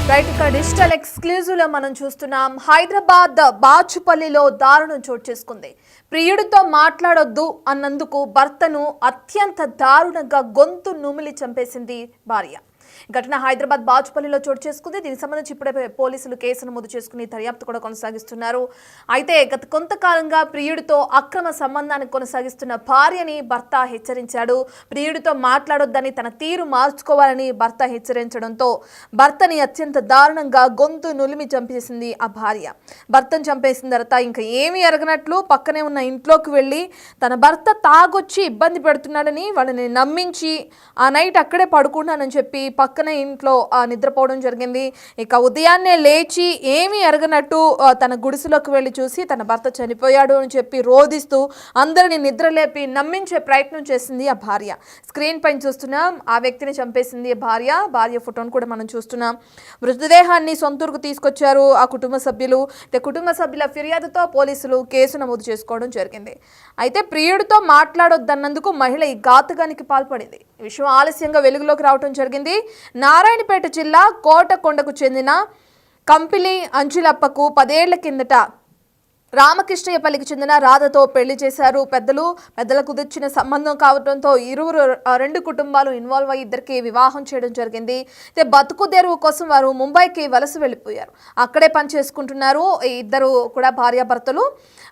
Right ఇక digital exclusive లో మనం చూస్తున్నాం. హైదరాబాద్ బాచుపల్లిలో దారుణం చోటు చేసుకుంది. ప్రియుడితో మాట్లాడొద్దు అన్నందుకు భర్తను అత్యంత దారుణంగా గొంతు నుమిలి చంపేసింది భార్య. ఘటన హైదరాబాద్ బాచుపల్లిలో చోటు చేసుకుంది. దీనికి సంబంధించి ఇప్పుడే పోలీసులు కేసు నమోదు చేసుకుని దర్యాప్తు కూడా కొనసాగిస్తున్నారు. అయితే గత కొంతకాలంగా ప్రియుడితో అక్రమ సంబంధాన్ని కొనసాగిస్తున్న భార్యని భర్త హెచ్చరించాడు. ప్రియుడితో మాట్లాడొద్దని, తన తీరు మార్చుకోవాలని భర్త హెచ్చరించడంతో భర్తని అత్యంత దారుణంగా గొంతు నులిమి చంపేసింది ఆ భార్య. భర్తను చంపేసిన తర్వాత ఇంకా ఏమీ ఎరగనట్లు పక్కనే ఉన్న ఇంట్లోకి వెళ్ళి తన భర్త తాగొచ్చి ఇబ్బంది పెడుతున్నాడని వాళ్ళని నమ్మించి ఆ నైట్ అక్కడే పడుకున్నానని చెప్పి పక్కనే ఇంట్లో నిద్రపోవడం జరిగింది. ఇక ఉదయాన్నే లేచి ఏమీ ఎరగనట్టు తన గుడిసెలోకి వెళ్ళి చూసి తన భర్త చనిపోయాడు అని చెప్పి రోధిస్తూ అందరిని నిద్రలేపి నమ్మించే ప్రయత్నం చేసింది ఆ భార్య. స్క్రీన్ పైన చూస్తున్నాం, ఆ వ్యక్తిని చంపేసింది భార్య ఫోటోను కూడా మనం చూస్తున్నాం. మృతదేహాన్ని సొంతూరుకు తీసుకొచ్చారు ఆ కుటుంబ సభ్యులు. కుటుంబ సభ్యుల ఫిర్యాదుతో పోలీసులు కేసు నమోదు చేసుకోవడం జరిగింది. అయితే ప్రియుడితో మాట్లాడొద్దన్నందుకు మహిళ ఈ ఘాతుకానికి పాల్పడింది. ఈ విషయం ఆలస్యంగా వెలుగులోకి రావడం జరిగింది. నారాయణపేట జిల్లా కోటకొండకు చెందిన కంపిలి అంజులప్పకు 10 ఏళ్ల కిందట రామకృష్ణయ్యపల్లికి చెందిన రాధతో పెళ్లి చేశారు పెద్దలకు కుదిర్చిన సంబంధం కావడంతో రెండు కుటుంబాలు ఇన్వాల్వ్ అయ్యి ఇద్దరికి వివాహం చేయడం జరిగింది. అయితే బతుకు తెరువు కోసం వారు ముంబైకి వలస వెళ్ళిపోయారు. అక్కడే పని చేసుకుంటున్నారు ఇద్దరు కూడా భార్యాభర్తలు.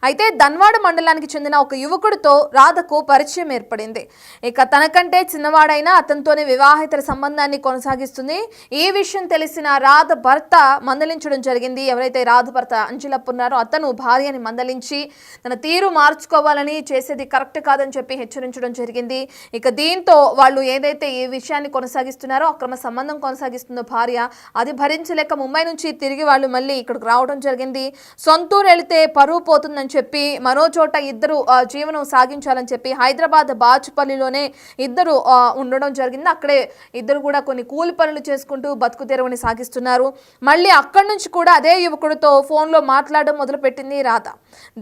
అయితే ధన్వాడ మండలానికి చెందిన ఒక యువకుడితో రాధకు పరిచయం ఏర్పడింది. ఇక తనకంటే చిన్నవాడైనా అతనితోనే వివాహేతర సంబంధాన్ని కొనసాగిస్తుంది. ఈ విషయం తెలిసిన రాధ భర్త మందలించడం జరిగింది. ఎవరైతే రాధ భర్త అంజులప్ప ఉన్నారో అతను భార్యని మందలించి తన తీరు మార్చుకోవాలని, చేసేది కరెక్ట్ కాదని చెప్పి హెచ్చరించడం జరిగింది. ఇక దీంతో వాళ్ళు ఏదైతే ఈ విషయాన్ని కొనసాగిస్తున్నారో, అక్రమ సంబంధం కొనసాగిస్తుందో భార్య, అది భరించలేక ముంబై నుంచి తిరిగి వాళ్ళు మళ్ళీ ఇక్కడికి రావడం జరిగింది. సొంతూరు వెళితే పరువు పోతుందని చెప్పి మరో చోట ఇద్దరు జీవనం సాగించాలని చెప్పి హైదరాబాద్ బాచుపల్లిలోనే ఇద్దరు ఉండడం జరిగింది. అక్కడే ఇద్దరు కూడా కొన్ని కూలి పనులు చేసుకుంటూ బతుకు తెరువుని సాగిస్తున్నారు. మళ్ళీ అక్కడి నుంచి కూడా అదే యువకుడితో ఫోన్లో మాట్లాడడం మొదలుపెట్టింది రాధ.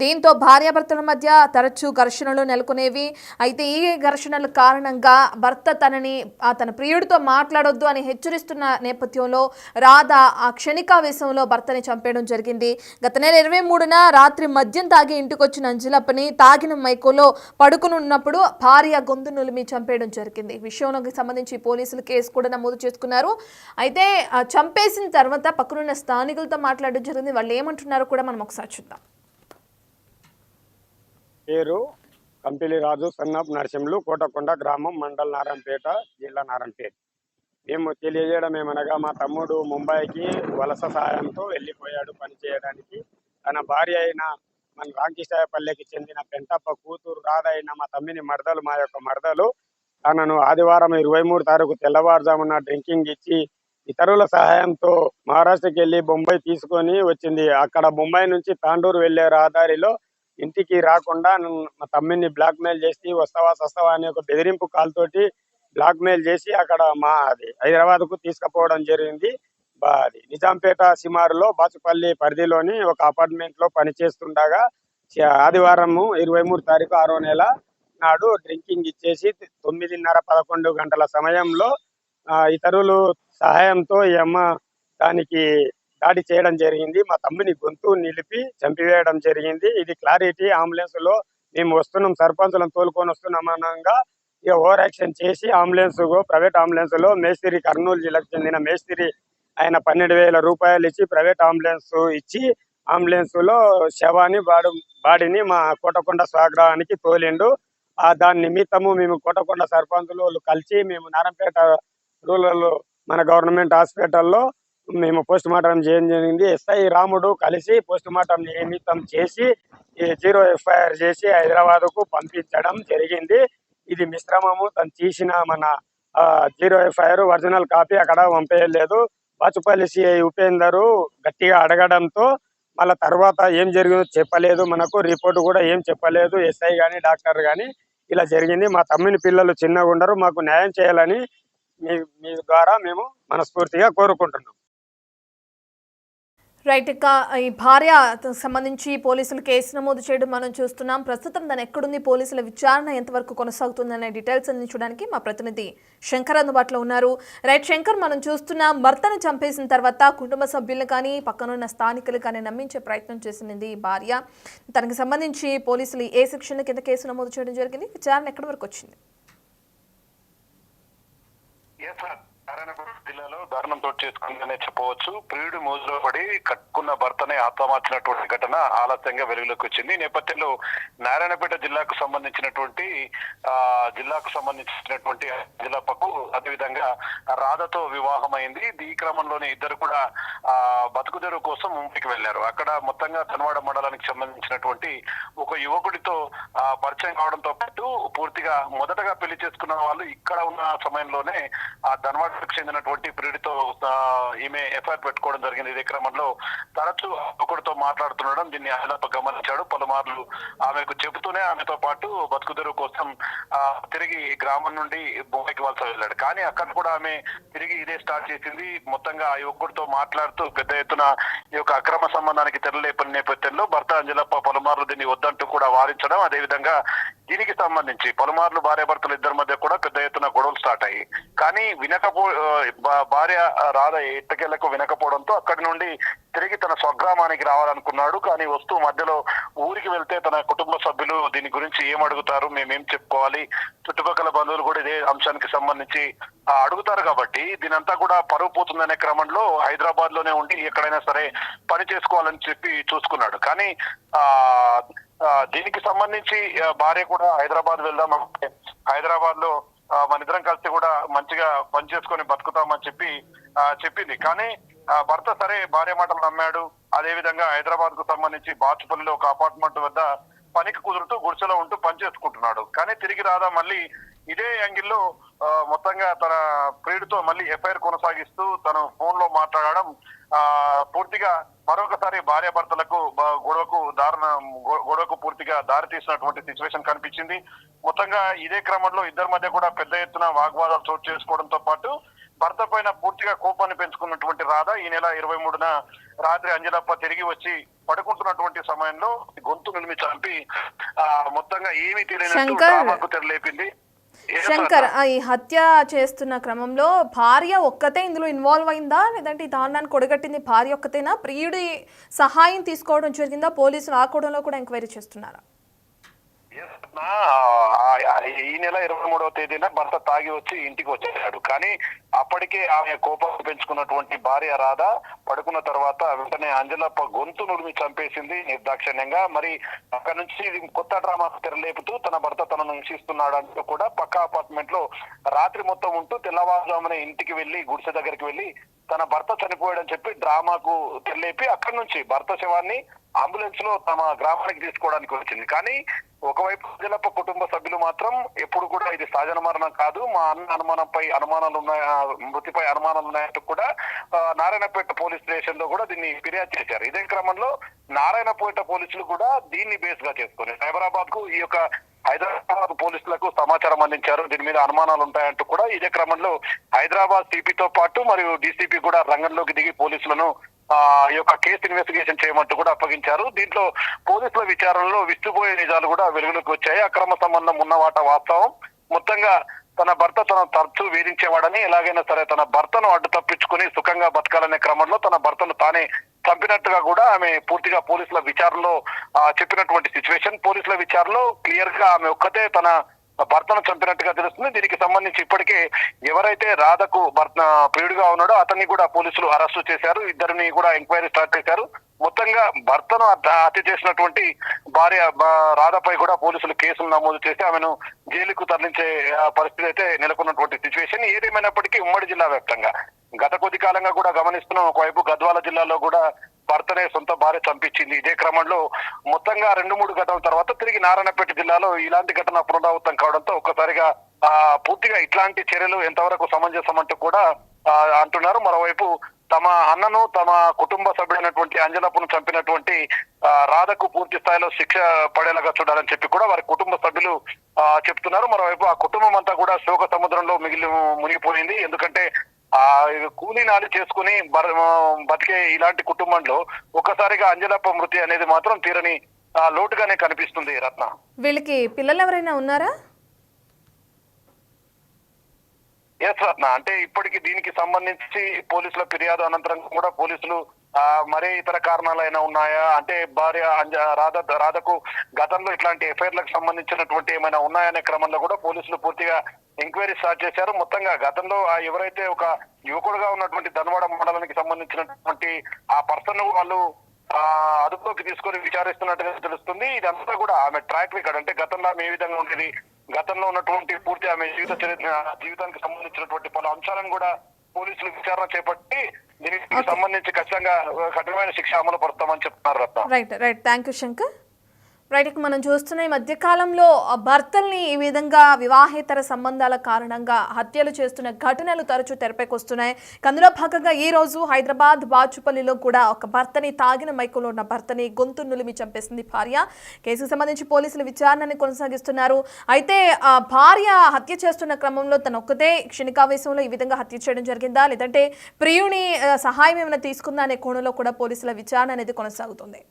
దీంతో భార్యాభర్తల మధ్య తరచూ ఘర్షణలు నెలకొనేవి. అయితే ఈ ఘర్షణల కారణంగా భర్త తన ప్రియుడితో మాట్లాడొద్దు అని హెచ్చరిస్తున్న నేపథ్యంలో రాధ ఆ క్షణికావేశంలో భర్తని చంపేయడం జరిగింది. గత నెల 23న రాత్రి మద్యం తాగి ఇంటికొచ్చిన అంజలప్పని తాగిన మైకోలో పడుకుని ఉన్నప్పుడు భార్య గొంతు నులిమి చంపేయడం జరిగింది. ఈ విషయంలోకి సంబంధించి పోలీసులు కేసు కూడా నమోదు చేసుకున్నారు. అయితే చంపేసిన తర్వాత పక్కనున్న స్థానికులతో మాట్లాడడం జరిగింది. వాళ్ళు ఏమంటున్నారో కూడా మనం ఒకసారి చూద్దాం. పేరు కంపిలి రాజు, సన్నాప్ నరసింహులు, కోటకొండ గ్రామం, మండల్ నారాయణపేట, జిల్లా నారాయణపేట. మేము తెలియజేయడం ఏమనగా, మా తమ్ముడు ముంబైకి వలస సహాయంతో వెళ్ళిపోయాడు పని చేయడానికి. తన భార్య అయిన మన రామకృష్ణయ్యపల్లికి చెందిన పెంటప్ప కూతురు రాధ అయిన మా యొక్క మరదలు తనను ఆదివారం 23 తారీఖు తెల్లవారుజామున డ్రింకింగ్ ఇచ్చి ఇతరుల సహాయంతో మహారాష్ట్రకి వెళ్ళి బొంబాయి తీసుకొని వచ్చింది. అక్కడ బొంబాయి నుంచి తాండూరు వెళ్లే రహదారిలో ఇంటికి రాకుండా మా తమ్మిని బ్లాక్ మెయిల్ చేసి వస్తావా అనే ఒక బెదిరింపు కాల్ తోటి బ్లాక్ మెయిల్ చేసి అక్కడ హైదరాబాద్ కు తీసుకుపోవడం జరిగింది. నిజాంపేట శిమారులో బాచుపల్లి పరిధిలోని ఒక అపార్ట్మెంట్ లో పనిచేస్తుండగా ఆదివారం 23 తారీఖు 6వ నెల నాడు డ్రింకింగ్ ఇచ్చేసి 9:30-11 గంటల సమయంలో ఇతరులు సహాయంతో ఈ అమ్మ దానికి దాడి చేయడం జరిగింది. మా తమ్ముని గొంతు నిలిపి చంపివేయడం జరిగింది. ఇది క్లారిటీ. అంబులెన్స్ లో మేము వస్తున్నాం, సర్పంచులను తోలుకొని వస్తున్నాం అనగా ఇక ఓవర్ యాక్షన్ చేసి ప్రైవేట్ అంబులెన్స్ లో మేస్త్రి, కర్నూలు జిల్లాకు చెందిన మేస్త్రి ఆయన 12,000 రూపాయలు ఇచ్చి ప్రైవేట్ అంబులెన్స్ ఇచ్చి అంబులెన్స్ లో శవాన్ని బాడీని మా కోటకొండ స్వగ్రామానికి తోలిండు. దాని నిమిత్తము మేము కోటకొండ సర్పంచులు కలిసి మేము నారాయణపేట రూరల్ మన గవర్నమెంట్ హాస్పిటల్లో మేము పోస్ట్ మార్టం చేయడం జరిగింది. ఎస్ఐ రాముడు కలిసి పోస్ట్ మార్టం నిమిత్తం చేసి 0 ఎఫ్ఐఆర్ చేసి హైదరాబాద్ కు పంపించడం జరిగింది. ఇది మిశ్రమము. తను తీసిన మన 0 ఎఫ్ఐఆర్ ఒరిజినల్ కాపీ అక్కడ పంపేయలేదు. బాచుపల్లి సిఐ ఉపేందరు గట్టిగా అడగడంతో మళ్ళీ తర్వాత ఏం జరిగిందో చెప్పలేదు. మనకు రిపోర్ట్ కూడా ఏం చెప్పలేదు ఎస్ఐ గాని డాక్టర్ గాని. ఇలా జరిగింది. మా తమ్ముని పిల్లలు చిన్నగా ఉండరు, మాకు న్యాయం చేయాలని మీ ద్వారా మేము మనస్ఫూర్తిగా కోరుకుంటున్నాం. రైట్. ఇక ఈ భార్య సంబంధించి పోలీసులు కేసు నమోదు చేయడం మనం చూస్తున్నాం. ప్రస్తుతం దాని ఎక్కడుంది, పోలీసుల విచారణ ఎంతవరకు కొనసాగుతుందనే డీటెయిల్స్ అందించడానికి మా ప్రతినిధి శంకర్ అందుబాటులో ఉన్నారు. రైట్ శంకర్, మనం చూస్తున్నాం భర్తను చంపేసిన తర్వాత కుటుంబ సభ్యులు కానీ పక్కనున్న స్థానికులు కానీ నమ్మించే ప్రయత్నం చేసింది ఈ భార్య. తనకు సంబంధించి పోలీసులు ఏ సెక్షన్ కింద కేసు నమోదు చేయడం జరిగింది, విచారణ ఎక్కడి వరకు వచ్చింది? జిల్లాలో దారుణం చోటు చేసుకుందనే చెప్పవచ్చు. ప్రియుడు మోజులో పడి కట్టుకున్న భర్తనే ఆత్మహత్యనటువంటి ఘటన ఆలస్యంగా వెలుగులోకి వచ్చింది. ఈ నేపథ్యంలో నారాయణపేట జిల్లాకు సంబంధించినటువంటి జిల్లాపకు అదేవిధంగా రాధతో వివాహం అయింది. ఈ క్రమంలోనే ఇద్దరు కూడా బతుకుదెరువు కోసం ముంబైకి వెళ్లారు. అక్కడ మొత్తంగా తనవాడ మండలానికి సంబంధించినటువంటి ఒక యువకుడితో పరిచయం కావడంతో పాటు పూర్తిగా మొదటగా పెళ్లి చేసుకున్న వాళ్ళు ఇక్కడ ఉన్న సమయంలోనే ఆ ధనవాడకు చెందినటువంటి ప్రియుడితో ఈమె ఎఫ్ఐఆర్ పెట్టుకోవడం జరిగింది. ఇదే క్రమంలో తరచూ ఒకరితో మాట్లాడుతుండడం దీన్ని అయ్యలప్ప గమనించాడు. పలుమార్లు ఆమెకు చెబుతూనే ఆమెతో పాటు బతుకుదెరువు కోసం తిరిగి గ్రామం నుండి ముంబైకి వలస వెళ్ళాడు. కానీ అక్కడ కూడా ఆమె తిరిగి ఇదే స్టార్ట్ చేసింది. మొత్తంగా ఆ యువకుడితో మాట్లాడుతూ పెద్ద ఎత్తున ఈ యొక్క అక్రమ సంబంధానికి తెరలేపని నేపథ్యంలో భర్త అంజలప్ప పలుమార్లు దీన్ని వద్దంటూ కూడా వారించడం, అదేవిధంగా దీనికి సంబంధించి పలుమార్లు భార్యాభర్తలు ఇద్దరి మధ్య కూడా పెద్ద ఎత్తున గొడవలు స్టార్ట్ అయ్యాయి. కానీ భార్య రాధ ఎట్టకేళ్లకు వినకపోవడంతో అక్కడి నుండి తిరిగి తన స్వగ్రామానికి రావాలనుకున్నాడు. కానీ వస్తూ మధ్యలో ఊరికి వెళ్తే తన కుటుంబ సభ్యులు దీని గురించి ఏం అడుగుతారు, మేమేం చెప్పుకోవాలి, చుట్టుపక్కల బంధువులు కూడా ఇదే అంశానికి సంబంధించి అడుగుతారు కాబట్టి దీనంతా కూడా పరువు పోతుందనే క్రమంలో హైదరాబాద్ లోనే ఉండి ఎక్కడైనా సరే పని చేసుకోవాలని చెప్పి చూసుకున్నాడు. కానీ దీనికి సంబంధించి భార్య కూడా హైదరాబాద్ వెళ్దాం, హైదరాబాద్ లో మన ఇద్దరం కలిసి కూడా మంచిగా పని చేసుకొని బతుకుతామని చెప్పింది. కానీ భర్త సరే భార్య మాటలు నమ్మాడు. అదే విధంగా హైదరాబాద్ కు సంబంధించి బాచుపల్లిలో ఒక అపార్ట్మెంట్ వద్ద పనికి కుదురుతూ గుడిసెలో ఉంటూ పని చేసుకుంటున్నాడు. కానీ తిరిగి రాదా మళ్ళీ ఇదే యాంగిల్లో మొత్తంగా తన ప్రియుడితో మళ్ళీ ఎఫ్ఐఆర్ కొనసాగిస్తూ తన ఫోన్ లో మాట్లాడడం పూర్తిగా మరొకసారి భార్యాభర్తలకు గొడవకు పూర్తిగా దారి తీసినటువంటి సిచ్యువేషన్ కనిపించింది. మొత్తంగా ఇదే క్రమంలో ఇద్దరి మధ్య కూడా పెద్ద ఎత్తున వాగ్వాదాలు చోటు చేసుకోవడంతో పాటు భర్త పైన పూర్తిగా కోపాన్ని పెంచుకున్నటువంటి రాధ ఈ నెల 23న రాత్రి అంజలప్ప తిరిగి వచ్చి పడుకుంటున్నటువంటి సమయంలో గొంతు నిలిమి చంపి మొత్తంగా ఏమీ తెలియనట్టు తెరలేపింది. శంకర్, ఈ హత్య చేస్తున్న క్రమంలో భార్య ఒక్కతే ఇందులో ఇన్వాల్వ్ అయిందా, లేదంటే ఈ దారుణాన్ని కొడగట్టింది భార్య ఒక్కతేనా? ప్రియుడి సహాయం తీసుకోవడం జరిగిందా? పోలీసులు ఆ కోణంలో కూడా ఎంక్వైరీ చేస్తున్నారా? ఈ నెల 23వ తేదీన భర్త తాగి వచ్చి ఇంటికి వచ్చేసాడు. కానీ అప్పటికే ఆమె కోపం పెంచుకున్నటువంటి భార్య రాధ పడుకున్న తర్వాత వెంటనే అంజలప్ప గొంతు నుడిమి చంపేసింది నిర్దాక్షిణ్యంగా. మరి అక్కడ నుంచి కొత్త డ్రామా తెరలేపుతూ తన భర్త తనను హింసిస్తున్నాడు అంటూ కూడా పక్క అపార్ట్మెంట్ లో రాత్రి మొత్తం ఉంటూ తెల్లవారుజామున ఇంటికి వెళ్లి గుడిసె దగ్గరికి వెళ్లి తన భర్త చనిపోయాడని చెప్పి డ్రామాకు తెరలేపి అక్కడి నుంచి భర్త శవాన్ని అంబులెన్స్ లో తమ గ్రామానికి తీసుకోవడానికి వచ్చింది. కానీ ఒకవైపు అంజలప్ప కుటుంబ సభ్యులు మాత్రం ఎప్పుడు కూడా ఇది సహజ మరణం కాదు, మా అన్న మృతిపై అనుమానాలు ఉన్నాయంటూ కూడా నారాయణపేట పోలీస్ స్టేషన్ లో కూడా దీన్ని ఫిర్యాదు చేశారు. ఇదే క్రమంలో నారాయణపేట పోలీసులు కూడా దీన్ని బేస్ గా చేసుకుని సైబరాబాద్ కు ఈ యొక్క హైదరాబాద్ పోలీసులకు సమాచారం అందించారు. దీని మీద అనుమానాలు ఉంటాయంటూ కూడా ఇదే క్రమంలో హైదరాబాద్ సిపితో పాటు మరియు డీసీపీ కూడా రంగంలోకి దిగి పోలీసులను ఈ యొక్క కేసు ఇన్వెస్టిగేషన్ చేయమంటూ కూడా అప్పగించారు. దీంట్లో పోలీసుల విచారణలో విస్తుపోయే నిజాలు కూడా వెలుగులోకి వచ్చాయి. అక్రమ సంబంధం ఉన్నవాట వాస్తవం. మొత్తంగా తన భర్త తనను తరచూ వేధించేవాడని, ఎలాగైనా సరే తన భర్తను అడ్డు తప్పించుకుని సుఖంగా బతకాలనే క్రమంలో తన భర్తను తానే చంపినట్టుగా కూడా ఆమె పూర్తిగా పోలీసుల విచారణలో చెప్పినటువంటి సిచ్యువేషన్. పోలీసుల విచారణలో క్లియర్ గా ఆమె ఒక్కతే తన భర్తను చంపినట్టుగా తెలుస్తుంది. దీనికి సంబంధించి ఇప్పటికే ఎవరైతే రాధకు ప్రియుడిగా ఉన్నాడో అతన్ని కూడా పోలీసులు అరెస్టు చేశారు. ఇద్దరిని కూడా ఎంక్వైరీ స్టార్ట్ చేశారు. మొత్తంగా భర్తను హత్య చేసినటువంటి భార్య రాధపై కూడా పోలీసులు కేసులు నమోదు చేసి ఆమెను జైలుకు తరలించే పరిస్థితి అయితే నెలకొన్నటువంటి సిచ్యువేషన్. ఏదేమైనప్పటికీ ఉమ్మడి జిల్లా వ్యాప్తంగా గత కొద్ది కాలంగా కూడా గమనిస్తున్నాం. ఒకవైపు గద్వాల జిల్లాలో కూడా భర్తనే సొంత భార్య చంపించింది. ఇదే క్రమంలో మొత్తంగా 2-3 ఘటనల తర్వాత తిరిగి నారాయణపేట జిల్లాలో ఇలాంటి ఘటన పునరావృతం కావడంతో ఒక్కసారిగా పూర్తిగా ఇట్లాంటి చర్యలు ఎంతవరకు సమంజసం అంటూ కూడా అంటున్నారు. మరోవైపు తమ అన్నను తమ కుటుంబ సభ్యుడైనటువంటి అంజలప్పను చంపినటువంటి రాధకు పూర్తి స్థాయిలో శిక్ష పడేలాగా చూడాలని చెప్పి కూడా వారి కుటుంబ సభ్యులు చెప్తున్నారు. మరోవైపు ఆ కుటుంబం అంతా కూడా శోక సముద్రంలో మునిగిపోయింది. ఎందుకంటే ఆ కూలీ నాలి చేసుకుని బతికే ఇలాంటి కుటుంబంలో ఒక్కసారిగా అంజలప్ప మృతి అనేది మాత్రం తీరని లోటుగానే కనిపిస్తుంది రత్న. వీళ్ళకి పిల్లలు ఎవరైనా ఉన్నారా? ఎస్ రత్న, అంటే ఇప్పటికి దీనికి సంబంధించి పోలీసుల ఫిర్యాదు అనంతరం కూడా పోలీసులు మరే ఇతర కారణాలైనా ఉన్నాయా అంటే భార్య రాధకు గతంలో ఇట్లాంటి ఎఫ్ఐఆర్లకు సంబంధించినటువంటి ఏమైనా ఉన్నాయనే క్రమంలో కూడా పోలీసులు పూర్తిగా ఎంక్వైరీ స్టార్ట్ చేశారు. మొత్తంగా గతంలో ఎవరైతే ఒక యువకుడుగా ఉన్నటువంటి ధన్వాడ మండలానికి సంబంధించినటువంటి ఆ పర్సన్ వాళ్ళు అదుపులోకి తీసుకొని విచారిస్తున్నట్టుగా తెలుస్తుంది. ఇదంతా కూడా ఆమె ట్రాక్ రికార్డ్, అంటే గతంలో ఆమె ఏ విధంగా ఉండేది, గతంలో ఉన్నటువంటి పూర్తి ఆమె జీవితానికి సంబంధించినటువంటి పలు అంశాలను కూడా పోలీసులు విచారణ చేపట్టి దీనికి సంబంధించి ఖచ్చితంగా కఠినమైన శిక్ష అమలు పరుస్తామని చెప్తున్నారు Ratna. Right thank you Shankar. Right, మనం చూస్తున్న ఈ మధ్యకాలంలో భర్తల్ని ఈ విధంగా వివాహేతర సంబంధాల కారణంగా హత్యలు చేస్తున్న ఘటనలు తరచూ తెరపైకి వస్తున్నాయి. అందులో భాగంగా ఈ రోజు హైదరాబాద్ బాచుపల్లిలో కూడా ఒక భర్తని తాగిన మైకంలో ఉన్న భర్తని గొంతు నులిమి చంపేసింది భార్య. కేసుకు సంబంధించి పోలీసులు విచారణని కొనసాగిస్తున్నారు. అయితే ఆ భార్య హత్య చేస్తున్న క్రమంలో తన ఒక్కతే క్షణికావేశంలో ఈ విధంగా హత్య చేయడం జరిగిందా, లేదంటే ప్రియుని సహాయం ఏమైనా తీసుకుందా అనే కోణంలో కూడా పోలీసుల విచారణ అనేది కొనసాగుతుంది.